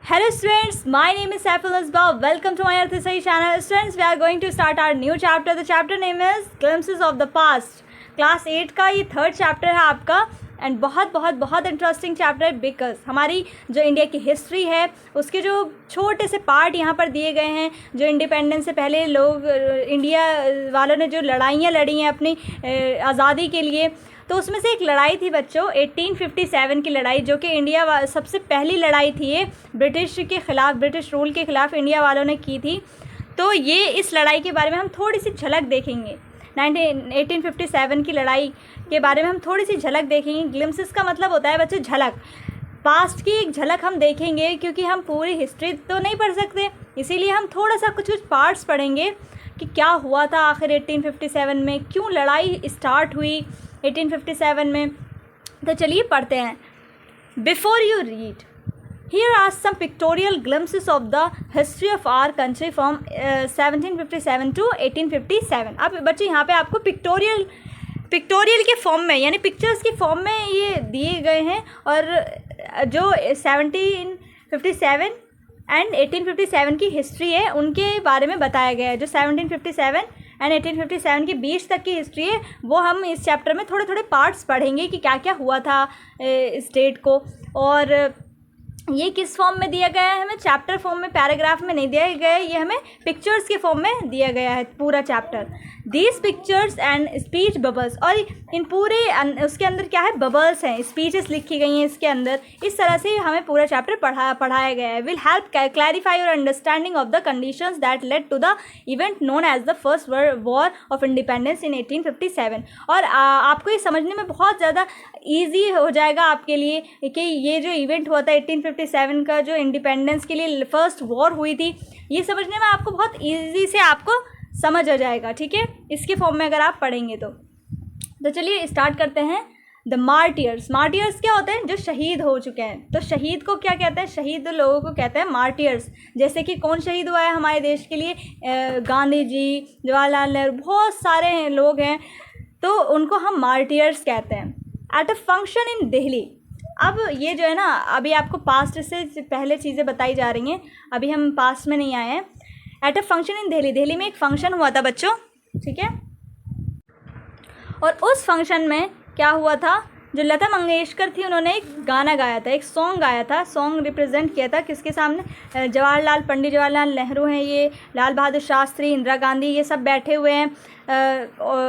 Hello students, my name is Saiful Asbab. Welcome to my Arthisai channel. Students, we are going to start our new chapter. The chapter name is Glimpses of the Past. Class 8 का ये third chapter है आपका and बहुत interesting chapter है because हमारी जो India की history है उसके जो छोटे से पार्ट यहाँ पर दिए गए हैं। जो इंडिपेंडेंस से पहले लोग इंडिया वालों ने जो लड़ाइयाँ लड़ी हैं अपनी आज़ादी के लिए, तो उसमें से एक लड़ाई थी बच्चों 1857 की लड़ाई, जो कि इंडिया सबसे पहली लड़ाई थी ये ब्रिटिश के ख़िलाफ़, ब्रिटिश रूल के ख़िलाफ़ इंडिया वालों ने की थी। तो ये इस लड़ाई के बारे में हम थोड़ी सी झलक देखेंगे। 1857 की लड़ाई के बारे में हम थोड़ी सी झलक देखेंगे। ग्लिम्सेस का मतलब होता है बच्चों झलक, पास्ट की एक झलक हम देखेंगे, क्योंकि हम पूरी हिस्ट्री तो नहीं पढ़ सकते, इसीलिए हम थोड़ा सा कुछ पार्ट्स पढ़ेंगे कि क्या हुआ था आखिर 1857 में, क्यों लड़ाई स्टार्ट हुई 1857 में। तो चलिए पढ़ते हैं। Before you read, here are some pictorial glimpses of the history of our country from 1757 to 1857। अब बच्चे यहाँ पे आपको पिक्टोरियल के फॉर्म में यानी पिक्चर्स के फॉर्म में ये दिए गए हैं, और जो 1757 एंड 1857 की हिस्ट्री है उनके बारे में बताया गया है। जो 1757 एंड 1857 के बीच तक की हिस्ट्री है वो हम इस चैप्टर में थोड़े थोड़े पार्ट्स पढ़ेंगे कि क्या क्या हुआ था इस डेट को। और ये किस फॉर्म में दिया गया है, हमें चैप्टर फॉर्म में, पैराग्राफ में नहीं दिया गया है, ये हमें पिक्चर्स के फॉर्म में दिया गया है पूरा chapter. These pictures and speech bubbles, और इन पूरे उसके अंदर क्या है, बबल्स हैं, स्पीचेस लिखी गई हैं इसके अंदर। इस तरह से हमें पूरा चैप्टर पढ़ाया गया है। Will help clarify your understanding of the conditions that led to the event known as the first war of independence in 1857। और आपको ये समझने में बहुत ज़्यादा ईजी हो जाएगा आपके लिए कि ये जो इवेंट हुआ था 1857 का, जो इंडिपेंडेंस के लिए फर्स्ट वॉर हुई थी, ये समझने में आपको बहुत ईजी से आपको समझ आ जाएगा, ठीक है, इसके फॉर्म में अगर आप पढ़ेंगे तो चलिए स्टार्ट करते हैं। द मार्टियर्स, मार्टियर्स क्या होते हैं, जो शहीद हो चुके हैं। तो शहीद को क्या कहते हैं, शहीद लोगों को कहते हैं मार्टियर्स। जैसे कि कौन शहीद हुआ है हमारे देश के लिए, गांधी जी, जवाहरलाल नेहरू, बहुत सारे लोग हैं, तो उनको हम मार्टियर्स कहते हैं। At a function in Delhi, अब ये जो है ना, अभी आपको पास्ट से पहले चीज़ें बताई जा रही हैं, अभी हम पास्ट में नहीं आए हैं। At a function in Delhi, Delhi में एक फंक्शन हुआ था बच्चों, ठीक है, और उस फंक्शन में क्या हुआ था, जो लता मंगेशकर थी उन्होंने एक गाना गाया था, एक सॉन्ग गाया था। सॉन्ग रिप्रेजेंट किया था किसके सामने, पंडित जवाहरलाल नेहरू हैं, ये लाल बहादुर शास्त्री, इंदिरा गांधी, ये सब बैठे हुए हैं।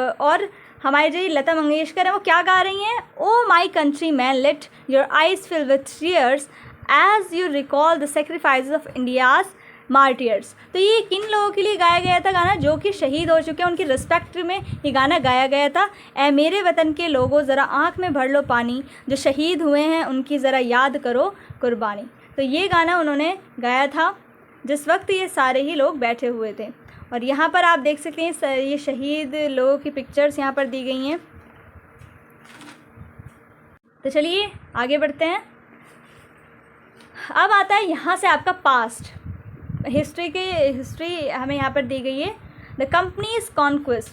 और हमारी जो लता मंगेशकर है वो क्या गा रही हैं, O my country man let your eyes fill with tears as you recall the sacrifice of India's martyrs. तो ये किन लोगों के लिए गाया गया था गाना, जो कि शहीद हो चुके हैं, उनकी रिस्पेक्ट में ये गाना गाया गया था। ए मेरे वतन के लोगों ज़रा आँख में भर लो पानी, जो शहीद हुए हैं उनकी ज़रा याद करो कुर्बानी। तो ये गाना उन्होंने गाया था जिस वक्त ये सारे ही लोग बैठे हुए थे। और यहाँ पर आप देख सकते हैं ये शहीद लोगों की पिक्चर्स यहाँ पर दी गई हैं। तो चलिए आगे बढ़ते हैं। अब आता है यहाँ से आपका पास्ट, हिस्ट्री हमें यहाँ पर दी गई है। द कंपनीज कॉन्क्वेस्ट,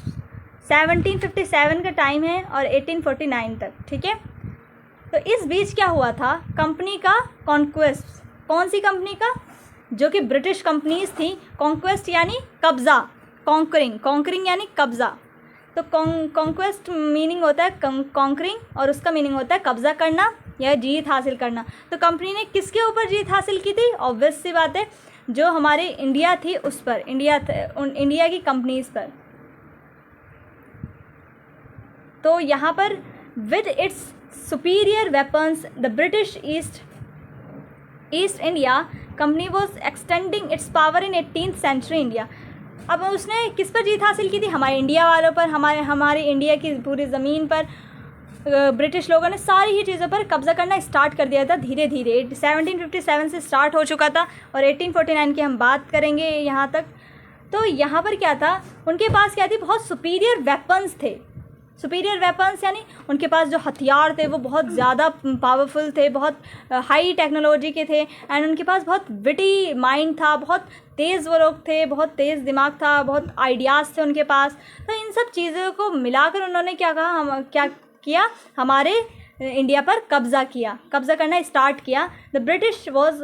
1757 का टाइम है और 1849 तक, ठीक है। तो इस बीच क्या हुआ था, कंपनी का कॉन्क्वेस्ट, कौन सी कंपनी का, जो कि ब्रिटिश कंपनीज थी। कॉन्क्वेस्ट यानी कब्ज़ा, कॉन्करिंग यानी कब्ज़ा। तो कॉन्क्वेस्ट मीनिंग होता है कॉन्करिंग, और उसका मीनिंग होता है कब्ज़ा करना या जीत हासिल करना। तो कंपनी ने किसके ऊपर जीत हासिल की थी, ऑब्वियस सी बात है, जो हमारे इंडिया थी उस पर, इंडिया की कंपनीज पर। तो यहाँ पर with its superior weapons the British East India Company was extending its power in 18th century India. अब उसने किस पर जीत हासिल की थी, हमारे इंडिया वालों पर, हमारे इंडिया की पूरी ज़मीन पर ब्रिटिश लोगों ने सारी ही चीज़ों पर कब्ज़ा करना स्टार्ट कर दिया था धीरे धीरे। 1757 से स्टार्ट हो चुका था और 1849 की हम बात करेंगे यहाँ तक। तो यहाँ पर क्या था, उनके पास क्या थी, बहुत सुपीरियर वेपन्स थे। सुपीरियर वेपन्स यानी उनके पास जो हथियार थे वो बहुत ज़्यादा पावरफुल थे, बहुत हाई टेक्नोलॉजी के थे, एंड उनके पास बहुत विटी माइंड था, बहुत तेज़ वो लोग थे, बहुत तेज़ दिमाग था, बहुत आइडियाज़ थे उनके पास। तो इन सब चीज़ों को मिलाकर उन्होंने क्या कहा, क्या किया, हमारे इंडिया पर कब्ज़ा करना स्टार्ट किया। The British was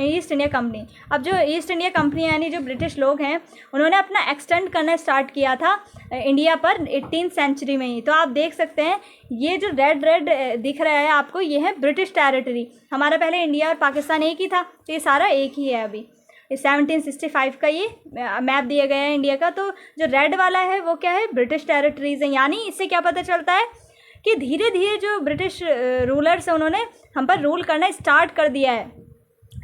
east India company. अब जो ईस्ट इंडिया कंपनी यानी जो ब्रिटिश लोग हैं उन्होंने अपना एक्सटेंड करना स्टार्ट किया था इंडिया पर 18th सेंचुरी में ही। तो आप देख सकते हैं ये जो रेड रेड दिख रहा है आपको, ये है ब्रिटिश टेरिटरी। हमारा पहले इंडिया और पाकिस्तान एक ही था, तो ये सारा एक ही है। अभी 1765 का ये मैप दिया गया है इंडिया का। तो जो रेड वाला है वो क्या है, ब्रिटिश टेरिटरीज़ है। यानी इससे क्या पता चलता है कि धीरे धीरे जो ब्रिटिश रूलर्स हैं उन्होंने हम पर रूल करना स्टार्ट कर दिया है।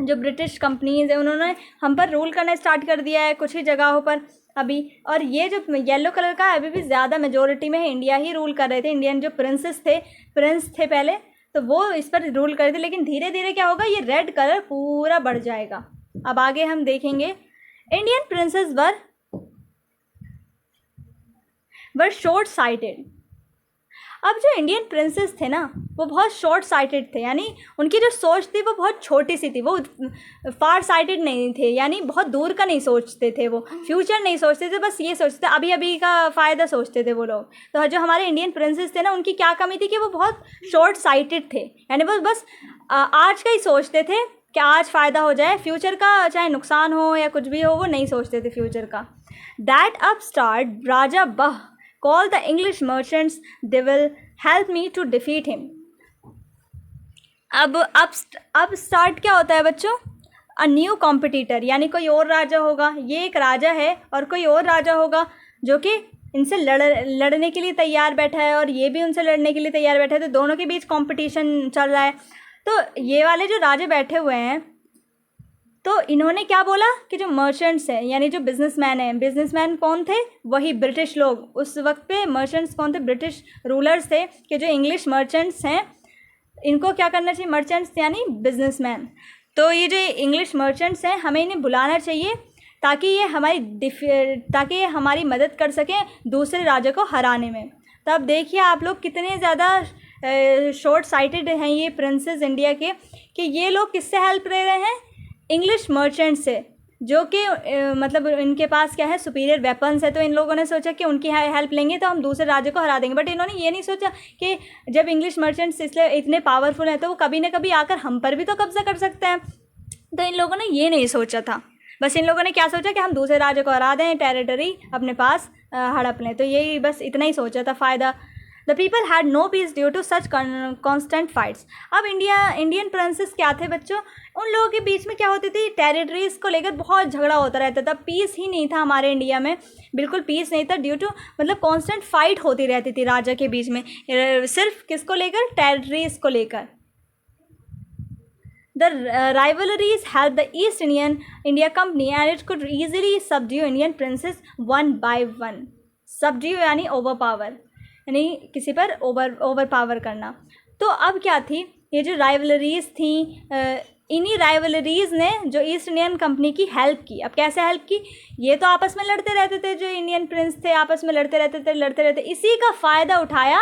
जो ब्रिटिश कंपनीज़ हैं उन्होंने हम पर रूल करना स्टार्ट कर दिया है कुछ ही जगहों पर अभी। और ये जो येलो कलर का अभी भी ज़्यादा मेजोरिटी में इंडिया ही रूल कर रहे थे। इंडियन जो प्रिंस थे पहले, तो वो इस पर रूल कर रहे थे। लेकिन धीरे धीरे क्या होगा, ये रेड कलर पूरा बढ़ जाएगा। अब आगे हम देखेंगे इंडियन प्रिंसेस वर शॉर्ट साइटेड। अब जो इंडियन प्रिंसेस थे ना वो बहुत शॉर्ट साइटेड थे, यानी उनकी जो सोच थी वो बहुत छोटी सी थी। वो फार साइटेड नहीं थे, यानी बहुत दूर का नहीं सोचते थे, वो फ्यूचर नहीं सोचते थे, बस ये सोचते थे अभी अभी का फ़ायदा सोचते थे वो लोग। तो जो हमारे इंडियन प्रिंसेस थे ना उनकी क्या कमी थी कि वो बहुत शॉर्ट साइटेड थे, यानी वो बस आज का ही सोचते थे कि आज फ़ायदा हो जाए, फ्यूचर का चाहे नुकसान हो या कुछ भी हो वो नहीं सोचते थे फ्यूचर का। दैट अपस्टार्ट राजा बह call the English merchants, they will help me to defeat him। अब स्टार्ट क्या होता है बच्चों, अ न्यू कॉम्पिटिटर, यानी कोई और राजा होगा। ये एक राजा है और कोई और राजा होगा जो कि इनसे लड़ने के लिए तैयार बैठा है और ये भी उनसे लड़ने के लिए तैयार बैठा है। तो दोनों के बीच कंपटीशन चल रहा है। तो ये वाले जो राजे बैठे हुए हैं तो इन्होंने क्या बोला कि जो मर्चेंट्स हैं यानी जो बिजनेसमैन हैं, बिजनेसमैन कौन थे, वही ब्रिटिश लोग। उस वक्त पे मर्चेंट्स कौन थे, ब्रिटिश रूलर्स थे। कि जो इंग्लिश मर्चेंट्स हैं इनको क्या करना चाहिए, मर्चेंट्स यानी बिजनेसमैन। तो ये जो इंग्लिश मर्चेंट्स हैं हमें इन्हें बुलाना चाहिए ताकि ये हमारी मदद कर सकें दूसरे राजा को हराने में। तो अब देखिए आप लोग कितने ज़्यादा शॉर्ट साइटेड हैं ये प्रिंसेस इंडिया के, कि ये लोग किससे हेल्प ले रहे हैं, इंग्लिश मर्चेंट से, जो कि मतलब इनके पास क्या है, सुपीरियर वेपन्स है। तो इन लोगों ने सोचा कि उनकी हेल्प लेंगे तो हम दूसरे राज्य को हरा देंगे। बट इन्होंने ये नहीं सोचा कि जब इंग्लिश मर्चेंट्स इसलिए इतने पावरफुल हैं तो वो कभी ना कभी आकर हम पर भी तो कब्जा कर सकते हैं। तो इन लोगों ने ये नहीं सोचा था। बस इन लोगों ने क्या सोचा कि हम दूसरे राज्य को हरा दें, टेरिटरी अपने पास हड़प लें। तो यही बस इतना ही सोचा था फ़ायदा। The people had no peace due to such constant fights. अब इंडियन प्रिंसेस क्या थे बच्चों, उन लोगों के बीच में क्या होती थी, टेरिटरीज़ को लेकर बहुत झगड़ा होता रहता था। पीस ही नहीं था हमारे इंडिया में, बिल्कुल पीस नहीं था, ड्यू टू मतलब कांस्टेंट फाइट होती रहती थी राजा के बीच में, सिर्फ किसको लेकर, टेरिटरीज़ को लेकर। The rivalries helped the East India Company and it could easily subdue Indian princes one by one। subdue यानी overpower, यानी किसी पर ओवर पावर करना। तो अब क्या थी, ये जो राइवलरीज़ थी, इन्हीं राइवलरीज़ ने जो ईस्ट इंडियन कंपनी की हेल्प की। अब कैसे हेल्प की, ये तो आपस में लड़ते रहते थे, जो इंडियन प्रिंस थे आपस में लड़ते रहते। इसी का फ़ायदा उठाया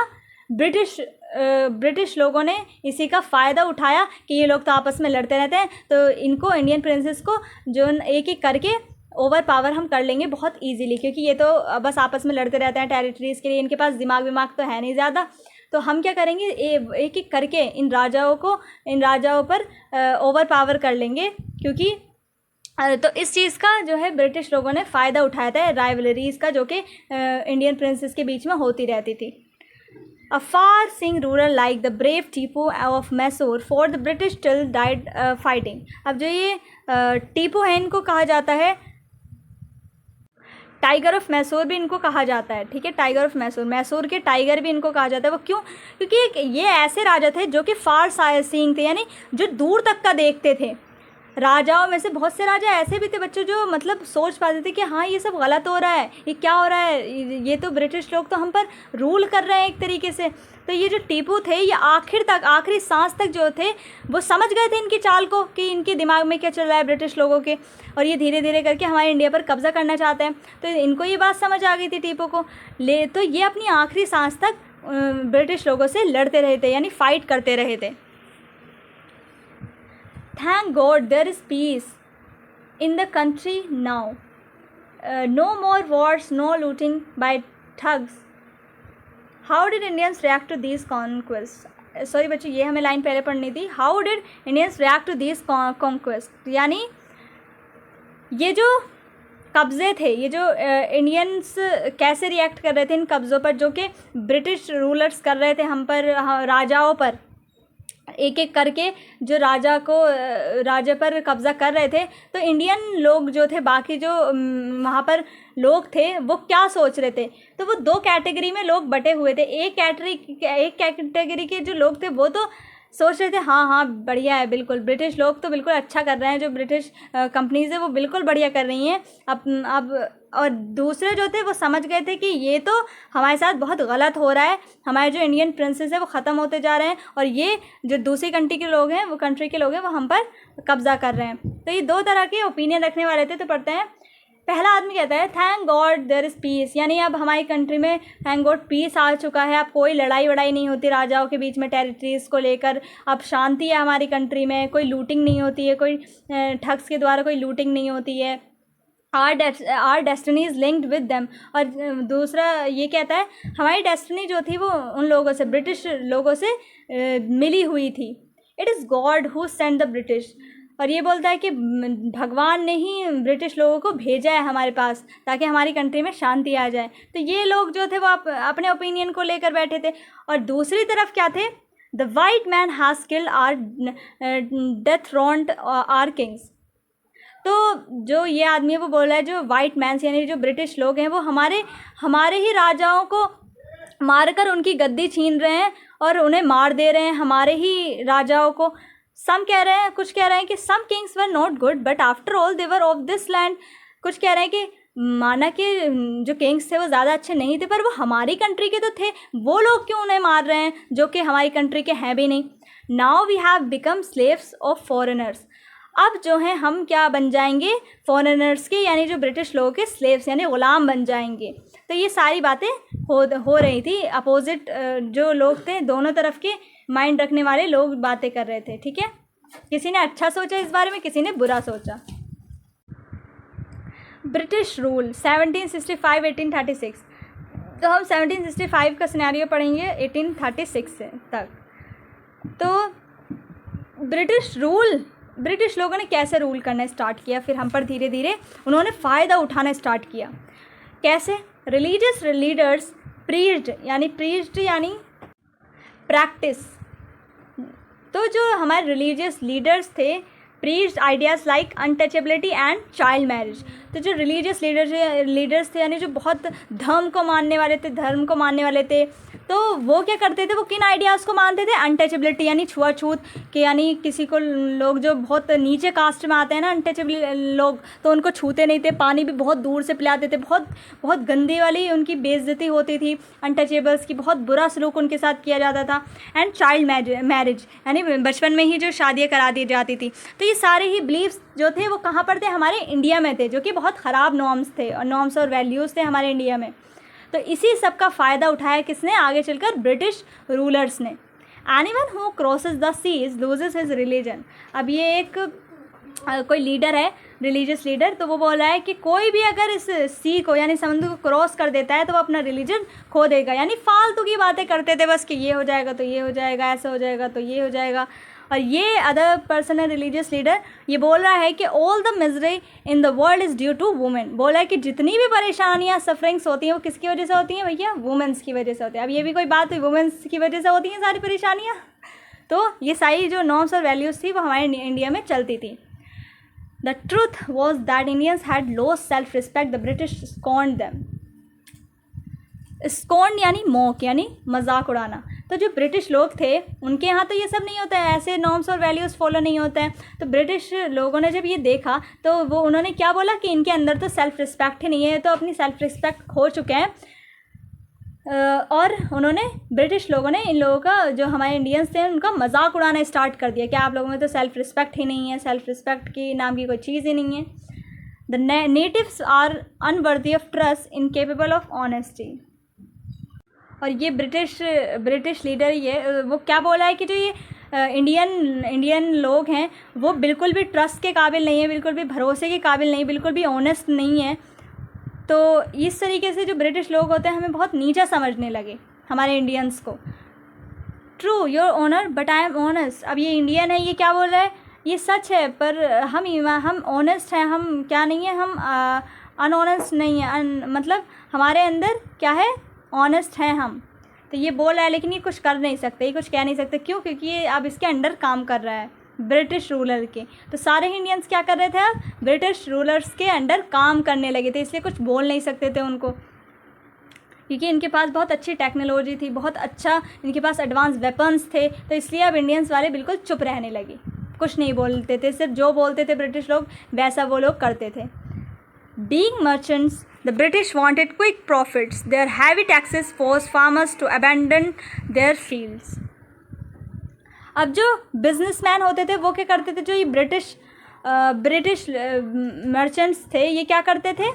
ब्रिटिश लोगों ने, इसी का फ़ायदा उठाया कि ये लोग तो आपस में लड़ते रहते हैं, तो इनको इंडियन प्रिंसेस को जो एक एक करके ओवर पावर हम कर लेंगे बहुत इजीली, क्योंकि ये तो बस आपस में लड़ते रहते हैं टेरिटरीज़ के लिए, इनके पास दिमाग तो है नहीं ज़्यादा। तो हम क्या करेंगे, एक एक करके इन राजाओं पर ओवर पावर कर लेंगे, क्योंकि तो इस चीज़ का जो है ब्रिटिश लोगों ने फ़ायदा उठाया था राइवलरीज़ का, जो कि इंडियन प्रिंसेस के बीच में होती रहती थी। A far-seeing ruler like the brave Tipu of Mysore fought the British till died fighting। अब जो ये टीपू है इनको कहा जाता है टाइगर ऑफ मैसूर भी इनको कहा जाता है, ठीक है, टाइगर ऑफ मैसूर के टाइगर भी इनको कहा जाता है। वो क्यों, क्योंकि ये ऐसे राजा थे जो कि फार सीइंग थे, यानी जो दूर तक का देखते थे। राजाओं में से बहुत से राजा ऐसे भी थे बच्चों जो मतलब सोच पाते थे कि हाँ ये सब गलत हो रहा है, ये क्या हो रहा है, ये तो ब्रिटिश लोग तो हम पर रूल कर रहे हैं एक तरीके से। तो ये जो टीपू थे ये आखिरी सांस तक जो थे वो समझ गए थे इनकी चाल को कि इनके दिमाग में क्या चल रहा है ब्रिटिश लोगों के, और ये धीरे धीरे करके हमारे इंडिया पर कब्जा करना चाहते हैं। तो इनको ये बात समझ आ गई थी टीपू को, तो ये अपनी आखिरी सांस तक ब्रिटिश लोगों से लड़ते रहे थे, यानी फाइट करते रहे थे। Thank God there is peace in the country now. No more wars, no looting by thugs. How did Indians react to these conquests? Sorry बच्चों, ये हमें लाइन पहले पढ़नी थी। How did Indians react to this conquest, यानी ये जो कब्ज़े थे, ये जो इंडियंस कैसे रिएक्ट कर रहे थे इन कब्ज़ों पर जो कि ब्रिटिश रूलर्स कर रहे थे हम पर, राजाओं पर, एक एक करके जो राजा पर कब्ज़ा कर रहे थे। तो इंडियन लोग जो थे, बाकी जो वहाँ पर लोग थे, वो क्या सोच रहे थे? तो वो दो कैटेगरी में लोग बटे हुए थे। एक कैटेगरी के जो लोग थे वो तो सोच रहे थे हाँ हाँ बढ़िया है, बिल्कुल ब्रिटिश लोग तो बिल्कुल अच्छा कर रहे हैं, जो ब्रिटिश कंपनीज है वो बिल्कुल बढ़िया कर रही हैं अब। और दूसरे जो थे वो समझ गए थे कि ये तो हमारे साथ बहुत गलत हो रहा है, हमारे जो इंडियन प्रिंसेस है वो ख़त्म होते जा रहे हैं, और ये जो दूसरी कंट्री के लोग हैं, वो कंट्री के लोग हैं, वो हम पर कब्ज़ा कर रहे हैं। तो ये दो तरह के ओपिनियन रखने वाले थे। तो पढ़ते हैं, पहला आदमी कहता है thank God there is peace, यानी अब हमारी कंट्री में थैंक गॉड पीस आ चुका है, अब कोई लड़ाई वड़ाई नहीं होती राजाओं के बीच में टेरिटरीज़ को लेकर, अब शांति है हमारी कंट्री में, कोई लूटिंग नहीं होती है, कोई ठग्स के द्वारा कोई लूटिंग नहीं होती है। Are destiny is linked with them, और दूसरा ये कहता है हमारी डेस्टिनी जो थी वो उन लोगों से, ब्रिटिश लोगों से मिली हुई थी। It is God who sent the British, और ये बोलता है कि भगवान ने ही ब्रिटिश लोगों को भेजा है हमारे पास ताकि हमारी कंट्री में शांति आ जाए। तो ये लोग जो थे वो अपने ओपिनियन को लेकर बैठे थे। और दूसरी तरफ क्या थे, the white man has killed or dethroned our kings. तो जो ये आदमी है वो बोल रहा है जो वाइट मैन्स यानी जो ब्रिटिश लोग हैं वो हमारे ही राजाओं को मारकर उनकी गद्दी छीन रहे हैं और उन्हें मार दे रहे हैं, हमारे ही राजाओं को। कुछ कह रहे हैं कि some kings were not good but after all they were of this land. कुछ कह रहे हैं कि माना कि जो किंग्स थे वो ज़्यादा अच्छे नहीं थे पर वो हमारी कंट्री के तो थे, वो लोग क्यों उन्हें मार रहे हैं जो कि हमारी कंट्री के हैं भी नहीं। Now we have become slaves of foreigners, अब जो हैं हम क्या बन जाएंगे, फॉरेनर्स के यानी जो ब्रिटिश लोगों के स्लेव्स यानी ग़ुलाम बन जाएंगे। तो ये सारी बातें हो रही थी, अपोजिट जो लोग थे, दोनों तरफ के माइंड रखने वाले लोग बातें कर रहे थे। ठीक है, किसी ने अच्छा सोचा इस बारे में, किसी ने बुरा सोचा। ब्रिटिश रूल 1765-1836, तो हम 1765 का सिनेरियो पढ़ेंगे 1836 से तक। तो ब्रिटिश लोगों ने कैसे रूल करना स्टार्ट किया, फिर हम पर धीरे धीरे उन्होंने फ़ायदा उठाना स्टार्ट किया। कैसे? रिलीजियस लीडर्स प्रीच्ड यानी प्रैक्टिस। तो जो हमारे रिलीजियस लीडर्स थे preached ideas like untouchability and child marriage. तो जो रिलीजियस लीडर्स थे यानी जो बहुत धर्म को मानने वाले थे, तो वो क्या करते थे, वो किन आइडियाज़ को मानते थे? अनटचेबिलिटी यानी छुआछूत के, यानी किसी को लोग जो बहुत नीचे कास्ट में आते हैं ना अनटचेबल लोग, तो उनको छूते नहीं थे, पानी भी बहुत दूर से पिलाते थे, बहुत गंदी वाली उनकी बेइज्जती होती थी अनटचेबल्स की, बहुत बुरा सलूक उनके साथ किया जाता था। एंड चाइल्ड मैरिज यानी बचपन में ही जो शादियाँ करा दी जाती थी। तो ये सारे ही बिलीव्स जो थे वो कहाँ पर थे? हमारे इंडिया में थे, जो कि बहुत ख़राब नॉर्म्स और वैल्यूज़ थे हमारे इंडिया में। तो इसी सब का फ़ायदा उठाया किसने? आगे चलकर ब्रिटिश रूलर्स ने। Anyone who crosses the seas loses his religion. अब ये एक कोई लीडर है, रिलीजियस लीडर, तो वो बोल रहा है कि कोई भी अगर इस सी को यानी समुद्र को क्रॉस कर देता है तो वो अपना रिलीजन खो देगा। यानी फालतू की बातें करते थे बस कि ये हो जाएगा तो ये हो जाएगा, ऐसा हो जाएगा तो ये हो जाएगा। और ये अदर पर्सन है रिलीजियस लीडर, ये बोल रहा है कि all the misery in the world is due to women. बोला है कि जितनी भी परेशानियाँ सफरिंग्स होती हैं वो किसकी वजह से होती हैं भैया? वुमेंस की वजह से होती है। अब ये भी कोई बात हुई, वुमेंस की वजह से होती हैं सारी परेशानियाँ। तो ये सारी जो नॉर्म्स और वैल्यूज़ थी वो हमारे इंडिया में चलती थी। The truth was that Indians had lost self respect, the British scorned them. Scorned यानी मॉक यानी मजाक उड़ाना। तो जो ब्रिटिश लोग थे उनके यहाँ तो ये सब नहीं होता है, ऐसे नॉर्म्स और वैल्यूज़ फॉलो नहीं होते हैं। तो ब्रिटिश लोगों ने जब ये देखा तो वो उन्होंने क्या बोला कि इनके अंदर तो सेल्फ रिस्पेक्ट ही नहीं है, तो अपनी सेल्फ रिस्पेक्ट खो चुके हैं। और उन्होंने ब्रिटिश लोगों ने इन लोगों का, जो हमारे इंडियंस थे, उनका मजाक उड़ाना स्टार्ट कर दिया कि आप लोगों में तो सेल्फ रिस्पेक्ट ही नहीं है, सेल्फ रिस्पेक्ट की नाम की कोई चीज़ ही नहीं है। The natives are unworthy of trust, incapable of honesty. और ये ब्रिटिश लीडर ये वो क्या बोला है कि जो ये इंडियन लोग हैं वो बिल्कुल भी ट्रस्ट के काबिल नहीं है, बिल्कुल भी भरोसे के काबिल नहीं, बिल्कुल भी ऑनेस्ट नहीं है। तो इस तरीके से जो ब्रिटिश लोग होते हैं हमें बहुत नीचा समझने लगे, हमारे इंडियंस को। True your honour but I am honest. अब ये इंडियन है, ये क्या बोल रहा है, ये सच है पर हम ऑनेस्ट हैं, हम क्या नहीं है, हम अनऑनेस्ट नहीं है, मतलब हमारे अंदर क्या है, ऑनेस्ट हैं हम। तो ये बोल रहा है लेकिन ये कुछ कर नहीं सकते, ये कुछ कह नहीं सकते। क्यों? क्योंकि ये अब इसके अंडर काम कर रहा है ब्रिटिश रूलर के। तो सारे इंडियंस क्या कर रहे थे, अब ब्रिटिश रूलर्स के अंडर काम करने लगे थे, इसलिए कुछ बोल नहीं सकते थे उनको, क्योंकि इनके पास बहुत अच्छी टेक्नोलॉजी थी, बहुत अच्छा इनके पास एडवांस वेपन्स थे। तो इसलिए अब इंडियंस वाले बिल्कुल चुप रहने लगे, कुछ नहीं बोलते थे, सिर्फ जो बोलते थे ब्रिटिश लोग वैसा वो लोग करते थे। Being merchants, the British wanted quick profits. Their heavy taxes forced farmers to abandon their fields. अब जो बिजनेसमैन होते थे वो क्या करते थे, जो ये ब्रिटिश मर्चेंट्स थे, ये क्या करते थे,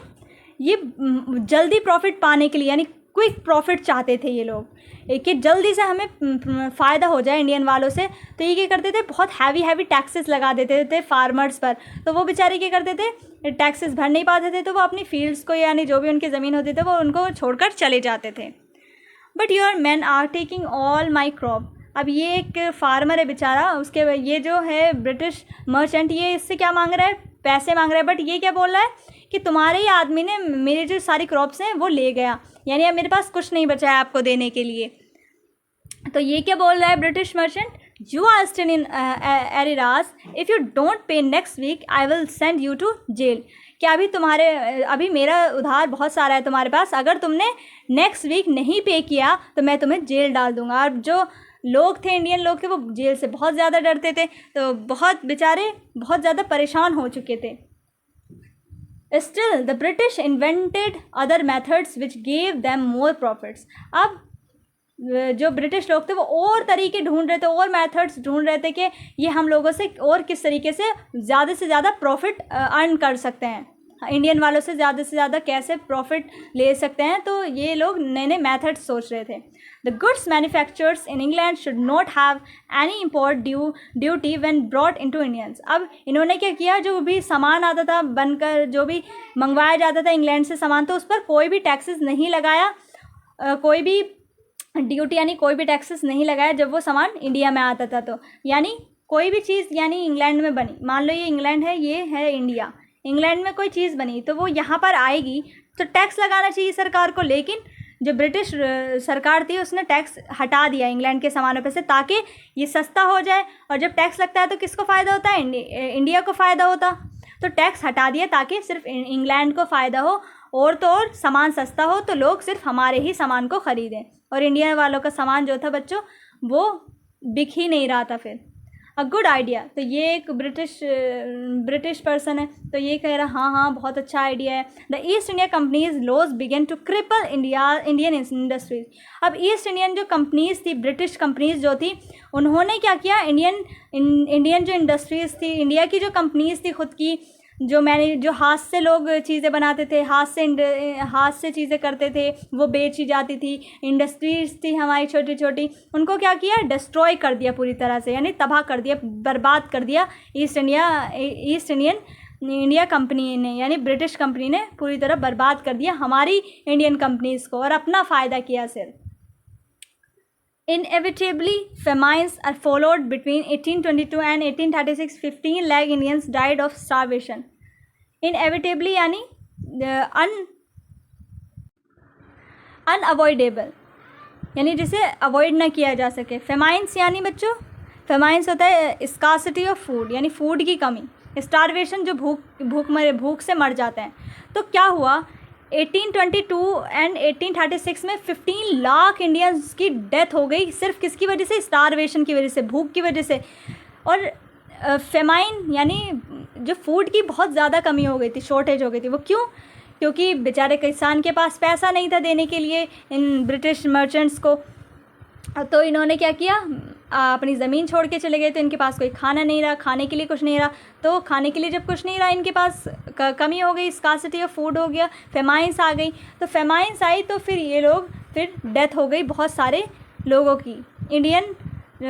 ये जल्दी प्रॉफिट पाने के लिए, यानी क्विक प्रॉफिट चाहते थे ये लोग, कि जल्दी से हमें फ़ायदा हो जाए इंडियन वालों से। तो ये क्या करते थे, बहुत हैवी टैक्सेस लगा देते थे फार्मर्स पर। तो वो बेचारे क्या करते थे, टैक्सेस भर नहीं पाते थे, तो वो अपनी फील्ड्स को, यानी जो भी उनकी ज़मीन होती थी वो उनको छोड़कर चले जाते थे। But your man are taking all my crop. अब ये एक फार्मर है बेचारा, उसके ये जो है ब्रिटिश मर्चेंट, ये इससे क्या मांग रहा है, पैसे मांग रहा है। बट ये क्या बोल रहा है कि तुम्हारे ही आदमी ने मेरे जो सारी क्रॉप्स हैं वो ले गया, यानी अब मेरे पास कुछ नहीं बचा है आपको देने के लिए। तो ये क्या बोल रहा है British merchant, you are still in arrears, if you don't pay next week I will send you to jail. क्या अभी मेरा उधार बहुत सारा है तुम्हारे पास, अगर तुमने नेक्स्ट वीक नहीं पे किया तो मैं तुम्हें जेल डाल दूंगा। और जो लोग थे, इंडियन लोग थे, वो जेल से बहुत ज़्यादा डरते थे, तो बहुत बेचारे बहुत ज़्यादा परेशान हो चुके थे। Still, the British invented other methods which gave them more profits. अब जो ब्रिटिश लोग थे वो और तरीके ढूंढ रहे थे, और मेथड्स ढूंढ रहे थे कि ये हम लोगों से और किस तरीके से ज़्यादा प्रॉफिट अर्न कर सकते हैं, इंडियन वालों से ज़्यादा कैसे प्रॉफिट ले सकते हैं। तो ये लोग नए नए मेथड्स सोच रहे थे। The goods manufactures in England should not have any import duty when brought into Indians. अब इन्होंने क्या किया, जो भी सामान आता था बनकर, जो भी मंगवाया जाता था इंग्लैंड से सामान, तो उस पर कोई भी टैक्सेस नहीं लगाया, कोई भी ड्यूटी यानी कोई भी टैक्सेस नहीं लगाया जब वो सामान इंडिया में आता था। तो यानी कोई भी चीज़ यानी इंग्लैंड में बनी, मान लो ये इंग्लैंड है, ये है इंडिया, इंग्लैंड में कोई चीज़ बनी तो वो यहाँ पर आएगी तो टैक्स लगाना चाहिए सरकार को। लेकिन जो ब्रिटिश सरकार थी उसने टैक्स हटा दिया इंग्लैंड के सामानों पे से, ताकि ये सस्ता हो जाए। और जब टैक्स लगता है तो किसको फ़ायदा होता है, इंडिया को फ़ायदा होता। तो टैक्स हटा दिया ताकि सिर्फ इंग्लैंड को फ़ायदा हो, और तो और सामान सस्ता हो, तो लोग सिर्फ हमारे ही सामान को ख़रीदें। और इंडिया वालों का सामान जो था बच्चों वो बिक ही नहीं रहा था फिर। A good idea. तो ये एक ब्रिटिश पर्सन है, तो ये कह रहा हाँ बहुत अच्छा आइडिया है। The East India company's laws began to cripple Indian industries. अब ईस्ट इंडियन जो कंपनीज थी, ब्रिटिश कंपनीज जो थी, उन्होंने क्या किया, इंडियन जो इंडस्ट्रीज थी, इंडिया की जो कंपनीज थी खुद की, जो हाथ से लोग चीज़ें बनाते थे, हाथ से चीज़ें करते थे, वो बेची जाती थी, इंडस्ट्रीज थी हमारी छोटी छोटी, उनको क्या किया, डिस्ट्रॉय कर दिया पूरी तरह से, यानी तबाह कर दिया, बर्बाद कर दिया ईस्ट इंडिया कंपनी ने, यानी ब्रिटिश कंपनी ने पूरी तरह बर्बाद कर दिया हमारी इंडियन कंपनीज़ को, और अपना फ़ायदा किया सिर्फ। Inevitably, famines are followed between 1822 and 1836. 15 lakh Indians died of starvation. Inevitably यानी unavoidable, यानी जिसे अवॉइड ना किया जा सके। फेमाइंस यानी बच्चों, फेमाइंस होता है स्कार्सिटी ऑफ फूड, यानी फूड की कमी। स्टारवेशन जो भूख से मर जाते हैं। तो क्या हुआ, 1822 एंड 1836 में 15 लाख इंडियंस की डेथ हो गई, सिर्फ किसकी वजह से, स्टारवेशन की वजह से, भूख की वजह से। और फेमाइन यानी जो फूड की बहुत ज़्यादा कमी हो गई थी, शॉर्टेज हो गई थी। वो क्यों? क्योंकि बेचारे किसान के पास पैसा नहीं था देने के लिए इन ब्रिटिश मर्चेंट्स को। तो इन्होंने क्या किया, अपनी ज़मीन छोड़ के चले गए। तो इनके पास कोई खाना नहीं रहा, खाने के लिए कुछ नहीं रहा। तो खाने के लिए जब कुछ नहीं रहा, इनके पास कमी हो गई, स्कार्सिटी ऑफ फूड हो गया, फेमाइंस आ गई। तो फेमाइंस आई तो फिर ये लोग, फिर डेथ हो गई बहुत सारे लोगों की।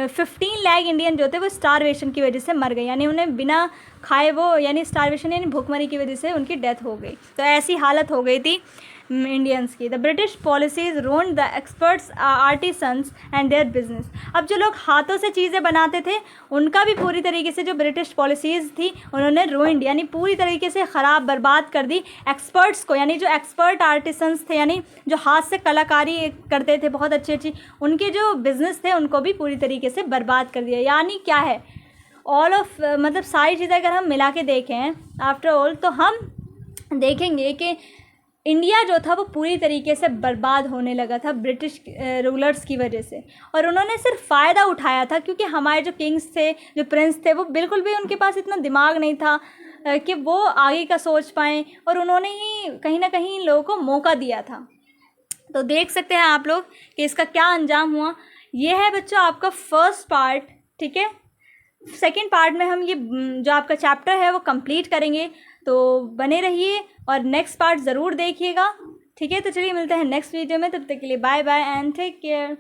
15 लाख इंडियन जो थे वो स्टारवेशन की वजह से मर गए, यानी उन्हें बिना खाए वो, यानी स्टारवेशन यानी भूखमरी की वजह से उनकी डेथ हो गई। तो ऐसी हालत हो गई थी इंडियंस की। The British policies ruined the experts artisans and their business. अब जो लोग हाथों से चीज़ें बनाते थे उनका भी पूरी तरीके से जो ब्रिटिश पॉलिसीज़ थी उन्होंने रूइंड यानी पूरी तरीके से ख़राब बर्बाद कर दी एक्सपर्ट्स को, यानी जो एक्सपर्ट आर्टिसंस थे यानी जो हाथ से कलाकारी करते थे बहुत अच्छी अच्छी, उनके जो बिज़नेस थे उनको भी पूरी तरीके से बर्बाद कर दिया। यानी क्या है, ऑल ऑफ मतलब सारी चीज़ें अगर हम मिला के देखें आफ्टर ऑल तो हम देखेंगे कि इंडिया जो था वो पूरी तरीके से बर्बाद होने लगा था ब्रिटिश रूलर्स की वजह से। और उन्होंने सिर्फ फ़ायदा उठाया था क्योंकि हमारे जो किंग्स थे, जो प्रिंस थे, वो बिल्कुल भी उनके पास इतना दिमाग नहीं था कि वो आगे का सोच पाएँ, और उन्होंने ही कहीं ना कहीं लोगों को मौका दिया था। तो देख सकते हैं आप लोग कि इसका क्या अंजाम हुआ। ये है बच्चों आपका फर्स्ट पार्ट, ठीक है। सेकंड पार्ट में हम ये जो आपका चैप्टर है वो कंप्लीट करेंगे, तो बने रहिए और नेक्स्ट पार्ट ज़रूर देखिएगा, ठीक है। तो चलिए मिलते हैं नेक्स्ट वीडियो में, तब तक के लिए bye bye and take care.